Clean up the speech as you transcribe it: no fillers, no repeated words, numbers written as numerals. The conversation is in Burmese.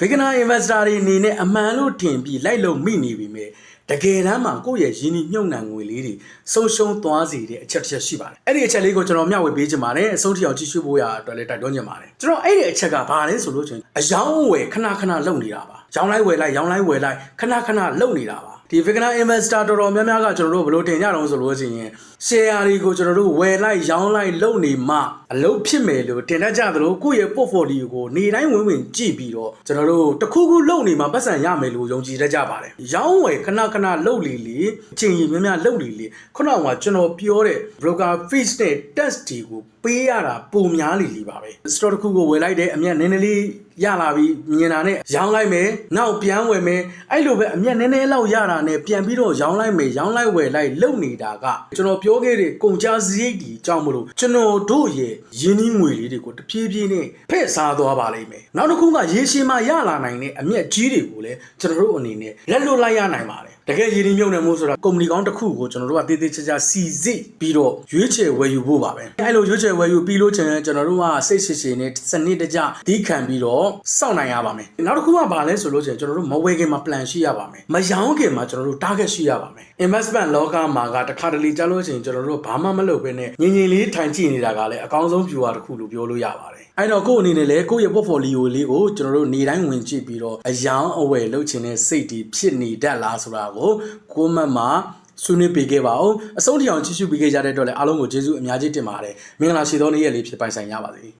beginner investor တွေအနေနဲ့အမှန်လို့ထင်ပြီးလိုက်လို့မိနေပြီမဲ့တကယ်တမ်းမှာကိုယ့်ရဲ့ရင်းနှီးမြှုပ်နှံငွေလေးတွေဆုံးရှုံးသွားစေတဲ့အချက်တစ်ချက်ရှိပါတယ်အဲ့ဒီအချက်လေးကိုကျွန်တော်မျှဝေပေးချင်ပါတယ်အဆုံးထိအောင်ကြည့်ရှုဖို့ရအတွက်လည်းတိုက်တွန်းချင်ပါတယ်ကျွန်တော်အဲ့ဒီအချက်ကဘာလဲဆိုလို့ချင်းအယောင်းဝယ်ခဏခဏလုပ်နေတာပါရောင်းလိုက်ဝယ်လိုက်ရောင်းလိုက်ဝယ်လိုက်ခဏခဏလုပ်နေတာပါဒီ beginner investor တော်တော်များများကကျွန်တော်တို့ဘယ်လိုတင်ကြတော့ဆိုလို့ချင်း share တွေကိုကျွန်တော်တို့ဝယ်လိုက်ရောင်းလိုက်လုပ်နေမှအလုပ်ဖြစ်မယ်လို့တင်တတ်ကြသလိုကိုယ့်ရဲ့ portfolio ကိုနေတိုင်းဝင်ကြည့်ပြီးတော့ကျွန်တော်တို့တစ်ခုခုလုပ်နေမှပတ်စံရမယ်လို့ယုံကြည်တတ်ကြပါတယ်ရောင်းဝယ်ခဏခဏလုပ်လေအချိန်ကြီးများများလုပ်လေခုနကကျွန်တော်ပြောတဲ့ broker fees နဲ့ test တွေကိုပေးရတာပုံများလေပါပဲ store တစ်ခုကိုဝယ်လိုက်တဲ့အမြတ်နည်းနည်းလေးရလာပြီမြင်တာနဲ့ရောင်းလိုက်မယ်နောက်ပြန်ဝယ်မယ်အဲ့လိုပဲအမြတ်နည်းနည်းလောက်ရတာနဲ့ပြန်ပြီးတော့ရောင်းလိုက်မယ်ရောင်းလိုက်ဝယ်လိုက်လုပ်နေတာကကျွန်တော်ပြောခဲ့တဲ့ကုန်ကျစရိတ်တွေကြောင့်မလို့ကျွန်တော်တို့ရဲ့ရင်းနှီးငွေလေးတွေကိုတဖြည်းဖြည်းနဲ့ဖက်စားသွားပါလိမ့်မယ်နောက်တစ်ခုကရေရှည်မှရလာနိုင်တဲ့အမြတ်ကြီးတွေကိုလည်းကျွန်တော်တို့အနေနဲ့လက်လွတ်လိုက်ရနိုင်ပါတယ်တကယ်ရင်းနှီးမြှုပ်နှံမှုဆိုတာကုမ္ပဏီကောင်းတစ်ခုကိုကျွန်တော်တို့ကတေးသေးချာချာစီစစ်ပြီးတော့ရွေးချယ်ဝယ်ယူဖို့ပါပဲအဲ့လိုရွေးချယ်ဝယ်ယူပြီးလို့ကျွန်တော်တို့ကစိတ်ရှည်ရှည်နဲ့စနစ်တကျဒီခံပြီးတော့စောင့်နိုင်ရပါမယ်နောက်တစ်ခုကဘာလဲဆိုလို့ကျွန်တော်တို့မဝယ်ခင်မှာ plan ရှိရပါမယ်မရောင်းခင်မှာကျွန်တော်တို့ target ရှိရပါမယ် investment လောကမှာကတခါတလေကြားလို့ရှိရင်ကျွန်တော်တို့ဘာမှမလုပ်ဘဲနဲ့ငြင်းလေးထိုင်ကြည့်နေတာကလည်းအကောင်းဆုံး view တစ်ခုလို့ပြောလို့ရပါတယ်အဲ့တော့ကိုယ့်အနေနဲ့လည်းကိုယ့်ရဲ့ portfolio လေးကိုကျွန်တော်တို့နေတိုင်းဝင်ကြည့်ပြီးတော့အယောင်းအဝယ်လုပ်ချင်တဲ့စိတ်တွေဖြစ်နေတတ်လားဆိုတာကိုကိုယ့်မှတ်မှာဆွေးနွေးပေးခဲ့ပါဦးအဆုံးထိအောင်ကြည့်ရှုပေးခဲ့ကြတဲ့အတွက်လည်းအားလုံးကိုကျေးဇူးအများကြီးတင်ပါတယ်မင်္ဂလာရှိသောနေ့ရက်လေးဖြစ်ပိုင်ဆိုင်ရပါစေ